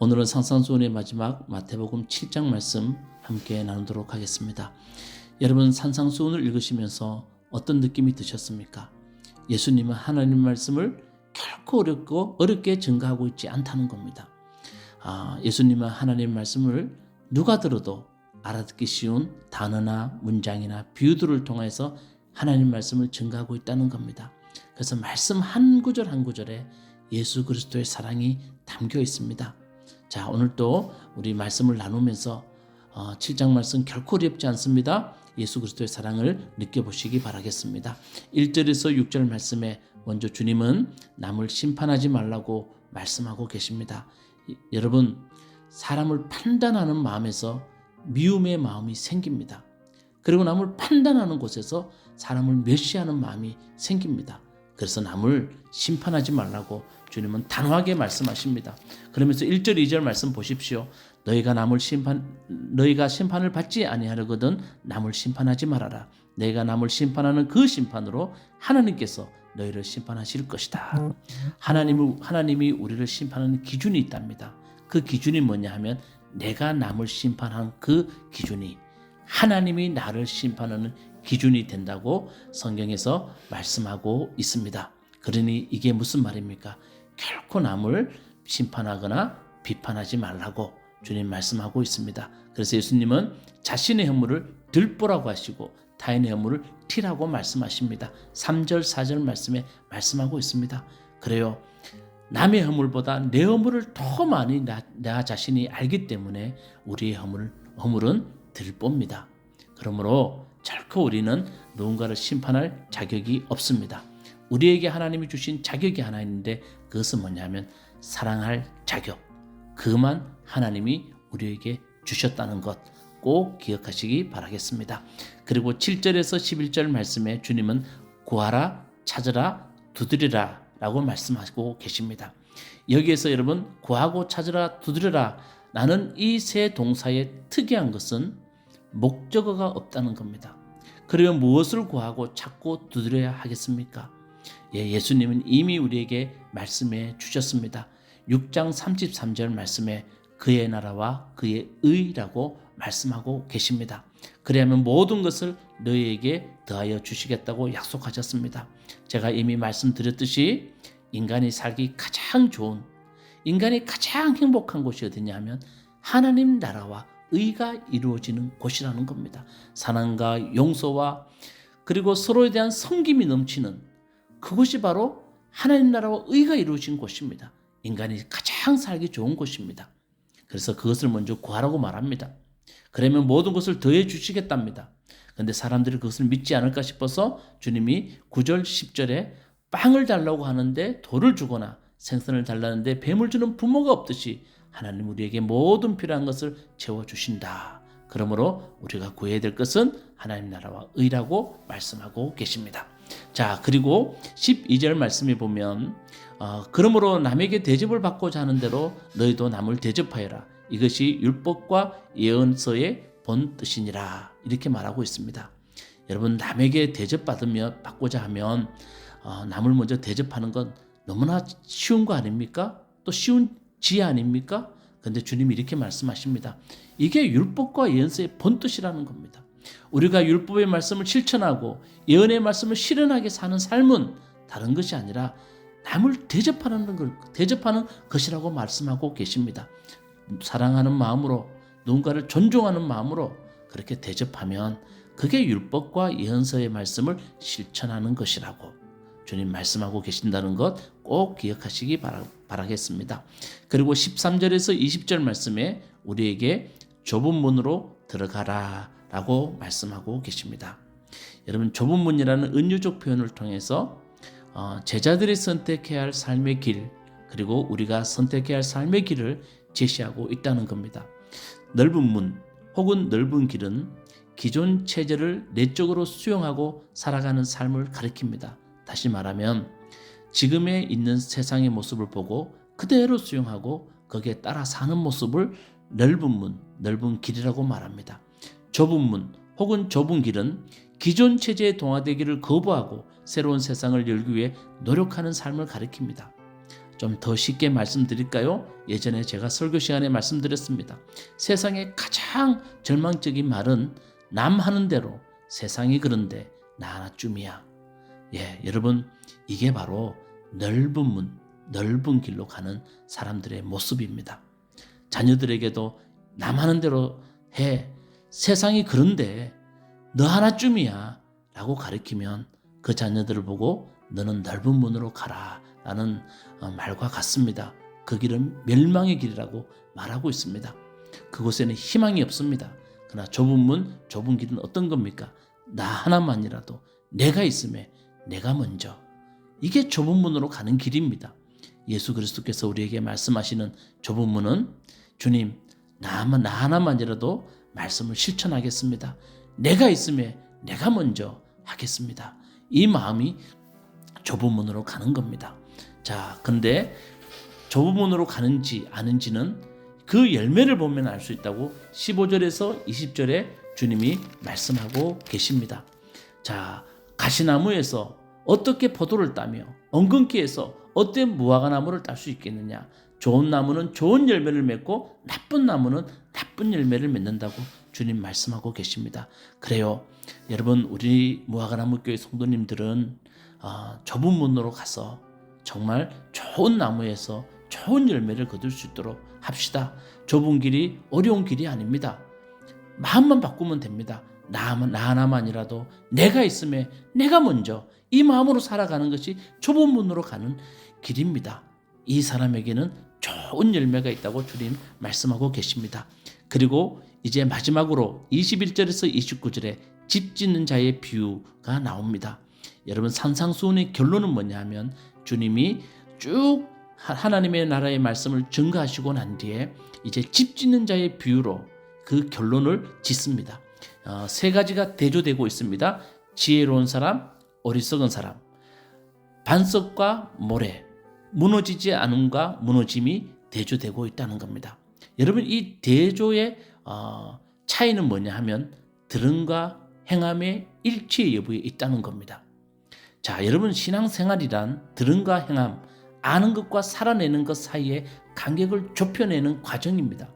오늘은 상상수훈의 마지막 마태복음 7장 말씀 함께 나누도록 하겠습니다. 여러분, 상상수훈을 읽으시면서 어떤 느낌이 드셨습니까? 예수님은 하나님 말씀을 결코 어렵게 증거하고 있지 않다는 겁니다. 예수님은 하나님 말씀을 누가 들어도 알아듣기 쉬운 단어나 문장이나 비유들을 통해서 하나님 말씀을 증거하고 있다는 겁니다. 그래서 말씀 한 구절 한 구절에 예수 그리스도의 사랑이 담겨 있습니다. 자, 오늘 또 우리 말씀을 나누면서 7장 말씀 결코 어렵지 않습니다. 예수 그리스도의 사랑을 느껴보시기 바라겠습니다. 1절에서 6절 말씀에 먼저 주님은 남을 심판하지 말라고 말씀하고 계십니다. 여러분, 사람을 판단하는 마음에서 미움의 마음이 생깁니다. 그리고 남을 판단하는 곳에서 사람을 멸시하는 마음이 생깁니다. 그래서 남을 심판하지 말라고 주님은 단호하게 말씀하십니다. 그러면서 1절, 2절 말씀 보십시오. 너희가 심판을 받지 아니하려거든 남을 심판하지 말아라. 너희가 남을 심판하는 그 심판으로 하나님께서 너희를 심판하실 것이다. 하나님이 우리를 심판하는 기준이 있답니다. 그 기준이 뭐냐 하면 내가 남을 심판한 그 기준이 하나님이 나를 심판하는 기준이 된다고 성경에서 말씀하고 있습니다. 그러니 이게 무슨 말입니까? 결코 남을 심판하거나 비판하지 말라고 주님 말씀하고 있습니다. 그래서 예수님은 자신의 허물을 들보라고 하시고 타인의 허물을 티라고 말씀하십니다. 3절 4절 말씀에 말씀하고 있습니다. 그래요, 남의 허물보다 내 허물을 더 많이 나 자신이 알기 때문에 우리의 허물은 들보입니다. 그러므로 결코 우리는 누군가를 심판할 자격이 없습니다. 우리에게 하나님이 주신 자격이 하나 있는데 그것은 뭐냐면 사랑할 자격. 그만 하나님이 우리에게 주셨다는 것 꼭 기억하시기 바라겠습니다. 그리고 7절에서 11절 말씀에 주님은 구하라, 찾으라, 두드리라 라고 말씀하고 계십니다. 여기에서 여러분, 구하고 찾으라, 두드리라 라는 이 세 동사의 특이한 것은 목적어가 없다는 겁니다. 그러면 무엇을 구하고 찾고 두드려야 하겠습니까? 예수님은 이미 우리에게 말씀해 주셨습니다. 6장 33절 말씀에 그의 나라와 그의 의라고 말씀하고 계십니다. 그리하면 모든 것을 너희에게 더하여 주시겠다고 약속하셨습니다. 제가 이미 말씀드렸듯이 인간이 살기 가장 좋은, 인간이 가장 행복한 곳이 어디냐 하면 하나님 나라와 의가 이루어지는 곳이라는 겁니다. 사랑과 용서와 그리고 서로에 대한 섬김이 넘치는 그곳이 바로 하나님 나라와 의가 이루어진 곳입니다. 인간이 가장 살기 좋은 곳입니다. 그래서 그것을 먼저 구하라고 말합니다. 그러면 모든 것을 더해 주시겠답니다. 그런데 사람들이 그것을 믿지 않을까 싶어서 주님이 9절 10절에 빵을 달라고 하는데 돌을 주거나 생선을 달라는데 뱀을 주는 부모가 없듯이 하나님 우리에게 모든 필요한 것을 채워주신다. 그러므로 우리가 구해야 될 것은 하나님 나라와 의라고 말씀하고 계십니다. 자, 그리고 12절 말씀에 보면 그러므로 남에게 대접을 받고자 하는 대로 너희도 남을 대접하여라. 이것이 율법과 예언서의 본 뜻이니라. 이렇게 말하고 있습니다. 여러분, 남에게 받고자 하면 남을 먼저 대접하는 건 너무나 쉬운 거 아닙니까? 또 쉬운 지혜 아닙니까? 그런데 주님이 이렇게 말씀하십니다. 이게 율법과 예언서의 본 뜻이라는 겁니다. 우리가 율법의 말씀을 실천하고 예언의 말씀을 실현하게 사는 삶은 다른 것이 아니라 남을 대접하는 것이라고 말씀하고 계십니다. 사랑하는 마음으로, 누군가를 존중하는 마음으로 그렇게 대접하면 그게 율법과 예언서의 말씀을 실천하는 것이라고 주님 말씀하고 계신다는 것 꼭 기억하시기 바라겠습니다. 그리고 13절에서 20절 말씀에 우리에게 좁은 문으로 들어가라 라고 말씀하고 계십니다. 여러분, 좁은 문이라는 은유적 표현을 통해서 제자들이 선택해야 할 삶의 길, 그리고 우리가 선택해야 할 삶의 길을 제시하고 있다는 겁니다. 넓은 문 혹은 넓은 길은 기존 체제를 내적으로 수용하고 살아가는 삶을 가리킵니다. 다시 말하면 지금에 있는 세상의 모습을 보고 그대로 수용하고 거기에 따라 사는 모습을 넓은 문, 넓은 길이라고 말합니다. 좁은 문 혹은 좁은 길은 기존 체제에 동화되기를 거부하고 새로운 세상을 열기 위해 노력하는 삶을 가리킵니다. 좀 더 쉽게 말씀드릴까요? 예전에 제가 설교 시간에 말씀드렸습니다. 세상의 가장 절망적인 말은 남 하는 대로 세상이 그런데 나 하나쯤이야. 예, 여러분, 이게 바로 넓은 문, 넓은 길로 가는 사람들의 모습입니다. 자녀들에게도 남 하는 대로 해. 세상이 그런데 너 하나쯤이야 라고 가르치면 그 자녀들을 보고 너는 넓은 문으로 가라 라는 말과 같습니다. 그 길은 멸망의 길이라고 말하고 있습니다. 그곳에는 희망이 없습니다. 그러나 좁은 문, 좁은 길은 어떤 겁니까? 나 하나만이라도 내가 있음에 내가 먼저. 이게 좁은 문으로 가는 길입니다. 예수 그리스도께서 우리에게 말씀하시는 좁은 문은 주님, 나 하나만이라도 말씀을 실천하겠습니다. 내가 있음에 내가 먼저 하겠습니다. 이 마음이 좁은 문으로 가는 겁니다. 자, 근데 좁은 문으로 가는지 아는지는 그 열매를 보면 알 수 있다고 15절에서 20절에 주님이 말씀하고 계십니다. 자, 가시나무에서 어떻게 포도를 따며 엉겅퀴에서 어떤 무화과나무를 딸 수 있겠느냐? 좋은 나무는 좋은 열매를 맺고 나쁜 나무는 나쁜 열매를 맺는다고 주님 말씀하고 계십니다. 그래요. 여러분, 우리 무화과나무 교회 성도님들은 좁은 문으로 가서 정말 좋은 나무에서 좋은 열매를 거둘 수 있도록 합시다. 좁은 길이 어려운 길이 아닙니다. 마음만 바꾸면 됩니다. 나 하나만이라도 내가 있음에 내가 먼저, 이 마음으로 살아가는 것이 좁은 문으로 가는 길입니다. 이 사람에게는 좋은 열매가 있다고 주님 말씀하고 계십니다. 그리고 이제 마지막으로 21절에서 29절에 집 짓는 자의 비유가 나옵니다. 여러분, 산상수훈의 결론은 뭐냐 하면 주님이 쭉 하나님의 나라의 말씀을 증거하시고 난 뒤에 이제 집 짓는 자의 비유로 그 결론을 짓습니다. 세 가지가 대조되고 있습니다. 지혜로운 사람, 어리석은 사람, 반석과 모래, 무너지지 않음과 무너짐이 대조되고 있다는 겁니다. 여러분, 이 대조의 차이는 뭐냐 하면 들음과 행함의 일치 여부에 있다는 겁니다. 자, 여러분, 신앙생활이란 들음과 행함, 아는 것과 살아내는 것 사이에 간격을 좁혀내는 과정입니다.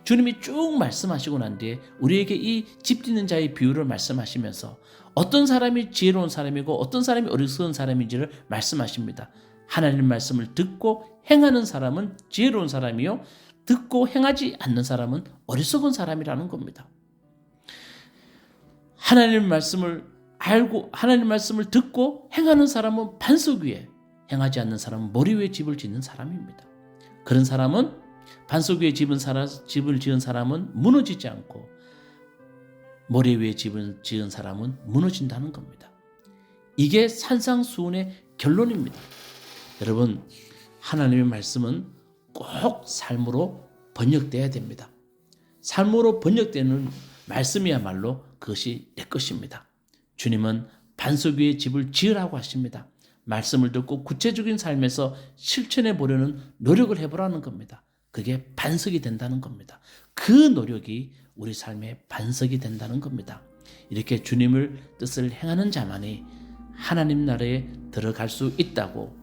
주님이 쭉 말씀하시고 난 뒤에 우리에게 이 집 짓는 자의 비유를 말씀하시면서 어떤 사람이 지혜로운 사람이고 어떤 사람이 어리석은 사람인지를 말씀하십니다. 하나님 말씀을 듣고 행하는 사람은 지혜로운 사람이요, 듣고 행하지 않는 사람은 어리석은 사람이라는 겁니다. 하나님 말씀을 알고 하나님 말씀을 듣고 행하는 사람은 반석 위에, 행하지 않는 사람은 머리 위에 집을 짓는 사람입니다. 그런 사람은, 반석 위에 집을 지은 사람은 무너지지 않고 머리 위에 집을 지은 사람은 무너진다는 겁니다. 이게 산상수훈의 결론입니다. 여러분, 하나님의 말씀은 꼭 삶으로 번역돼야 됩니다. 삶으로 번역되는 말씀이야말로 그것이 내 것입니다. 주님은 반석 위에 집을 지으라고 하십니다. 말씀을 듣고 구체적인 삶에서 실천해 보려는 노력을 해보라는 겁니다. 그게 반석이 된다는 겁니다. 그 노력이 우리 삶의 반석이 된다는 겁니다. 이렇게 주님을 뜻을 행하는 자만이 하나님 나라에 들어갈 수 있다고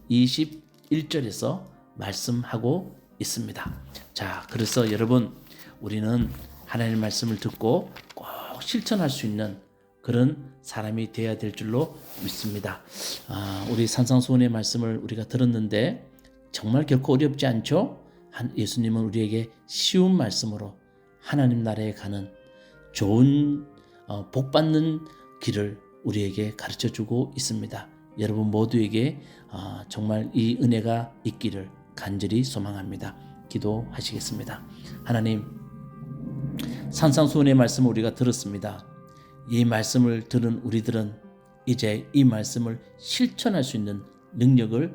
21절에서 말씀하고 있습니다. 자, 그래서 여러분, 우리는 하나님 말씀을 듣고 꼭 실천할 수 있는 그런 사람이 되어야 될 줄로 믿습니다. 우리 산상수훈의 말씀을 우리가 들었는데 정말 결코 어렵지 않죠? 예수님은 우리에게 쉬운 말씀으로 하나님 나라에 가는 좋은 복받는 길을 우리에게 가르쳐주고 있습니다. 여러분 모두에게 정말 이 은혜가 있기를 간절히 소망합니다. 기도하시겠습니다. 하나님, 산상수훈의 말씀을 우리가 들었습니다. 이 말씀을 들은 우리들은 이제 이 말씀을 실천할 수 있는 능력을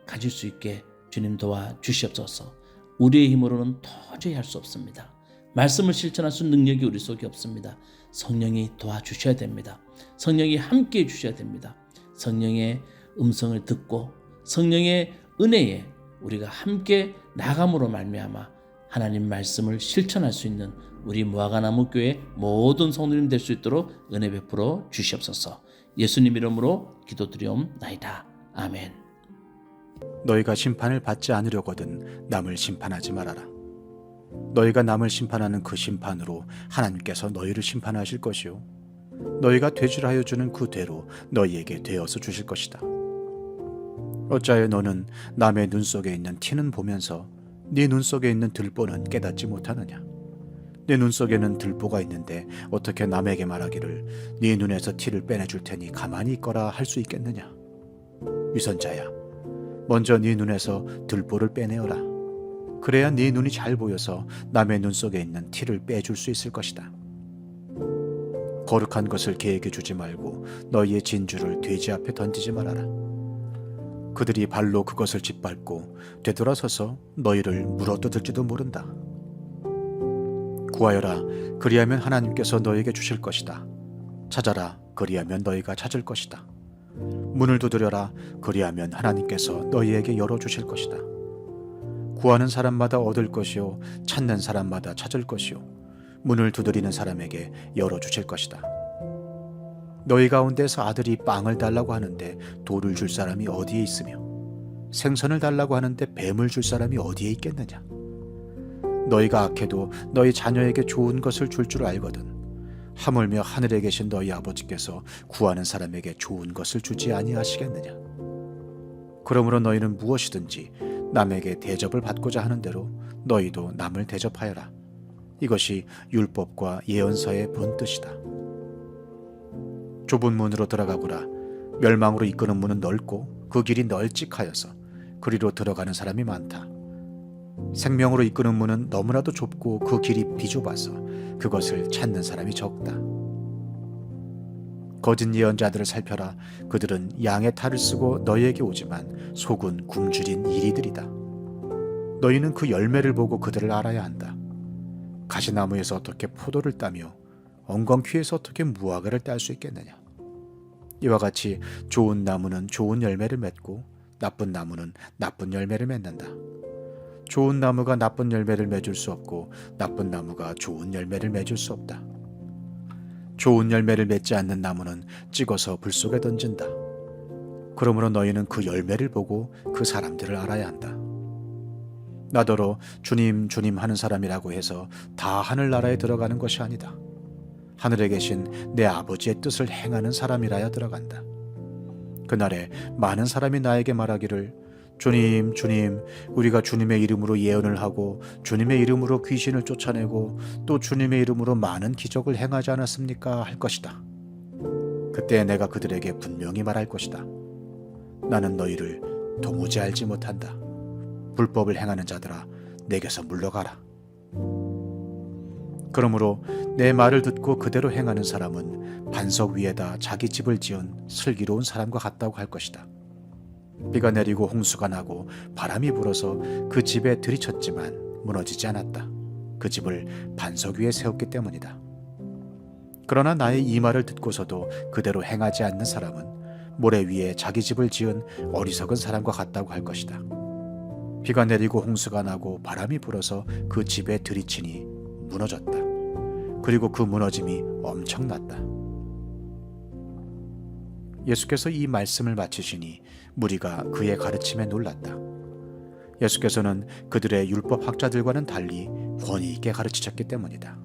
가질 수 있게 주님 도와주시옵소서. 우리의 힘으로는 도저히 할 수 없습니다. 말씀을 실천할 수 있는 능력이 우리 속에 없습니다. 성령이 도와주셔야 됩니다. 성령이 함께해 주셔야 됩니다. 성령의 음성을 듣고 성령의 은혜에 우리가 함께 나감으로 말미암아 하나님 말씀을 실천할 수 있는 우리 무화과나무 교회 모든 성도님 될 수 있도록 은혜 베풀어 주시옵소서. 예수님 이름으로 기도드리옵나이다. 아멘. 너희가 심판을 받지 않으려거든 남을 심판하지 말아라. 너희가 남을 심판하는 그 심판으로 하나님께서 너희를 심판하실 것이요 너희가 되질하여 주는 그 되로 너희에게 되어서 주실 것이다. 어찌하여 너는 남의 눈 속에 있는 티는 보면서 네 눈 속에 있는 들보는 깨닫지 못하느냐? 네 눈 속에는 들보가 있는데 어떻게 남에게 말하기를 네 눈에서 티를 빼내줄 테니 가만히 있거라 할 수 있겠느냐? 위선자야, 먼저 네 눈에서 들보를 빼내어라. 그래야 네 눈이 잘 보여서 남의 눈 속에 있는 티를 빼줄 수 있을 것이다. 거룩한 것을 개에게 주지 말고 너희의 진주를 돼지 앞에 던지지 말아라. 그들이 발로 그것을 짓밟고 되돌아서서 너희를 물어뜯을지도 모른다. 구하여라, 그리하면 하나님께서 너희에게 주실 것이다. 찾아라, 그리하면 너희가 찾을 것이다. 문을 두드려라, 그리하면 하나님께서 너희에게 열어주실 것이다. 구하는 사람마다 얻을 것이요 찾는 사람마다 찾을 것이요 문을 두드리는 사람에게 열어주실 것이다. 너희 가운데서 아들이 빵을 달라고 하는데 돌을 줄 사람이 어디에 있으며 생선을 달라고 하는데 뱀을 줄 사람이 어디에 있겠느냐? 너희가 악해도 너희 자녀에게 좋은 것을 줄 줄 알거든. 하물며 하늘에 계신 너희 아버지께서 구하는 사람에게 좋은 것을 주지 아니하시겠느냐? 그러므로 너희는 무엇이든지 남에게 대접을 받고자 하는 대로 너희도 남을 대접하여라. 이것이 율법과 예언서의 본뜻이다. 좁은 문으로 들어가거라. 멸망으로 이끄는 문은 넓고 그 길이 널찍하여서 그리로 들어가는 사람이 많다. 생명으로 이끄는 문은 너무나도 좁고 그 길이 비좁아서 그것을 찾는 사람이 적다. 거짓 예언자들을 살펴라. 그들은 양의 탈을 쓰고 너희에게 오지만 속은 굶주린 이리들이다. 너희는 그 열매를 보고 그들을 알아야 한다. 가시나무에서 어떻게 포도를 따며 엉겅퀴에서 어떻게 무화과를 딸 수 있겠느냐? 이와 같이 좋은 나무는 좋은 열매를 맺고 나쁜 나무는 나쁜 열매를 맺는다. 좋은 나무가 나쁜 열매를 맺을 수 없고 나쁜 나무가 좋은 열매를 맺을 수 없다. 좋은 열매를 맺지 않는 나무는 찍어서 불 속에 던진다. 그러므로 너희는 그 열매를 보고 그 사람들을 알아야 한다. 나더러 주님 주님 하는 사람이라고 해서 다 하늘나라에 들어가는 것이 아니다. 하늘에 계신 내 아버지의 뜻을 행하는 사람이라야 들어간다. 그날에 많은 사람이 나에게 말하기를 주님 주님 우리가 주님의 이름으로 예언을 하고 주님의 이름으로 귀신을 쫓아내고 또 주님의 이름으로 많은 기적을 행하지 않았습니까? 할 것이다. 그때 내가 그들에게 분명히 말할 것이다. 나는 너희를 도무지 알지 못한다. 불법을 행하는 자들아, 내게서 물러가라. 그러므로 내 말을 듣고 그대로 행하는 사람은 반석 위에다 자기 집을 지은 슬기로운 사람과 같다고 할 것이다. 비가 내리고 홍수가 나고 바람이 불어서 그 집에 들이쳤지만 무너지지 않았다. 그 집을 반석 위에 세웠기 때문이다. 그러나 나의 이 말을 듣고서도 그대로 행하지 않는 사람은 모래 위에 자기 집을 지은 어리석은 사람과 같다고 할 것이다. 비가 내리고 홍수가 나고 바람이 불어서 그 집에 들이치니 무너졌다. 그리고 그 무너짐이 엄청났다. 예수께서 이 말씀을 마치시니 무리가 그의 가르침에 놀랐다. 예수께서는 그들의 율법 학자들과는 달리 권위 있게 가르치셨기 때문이다.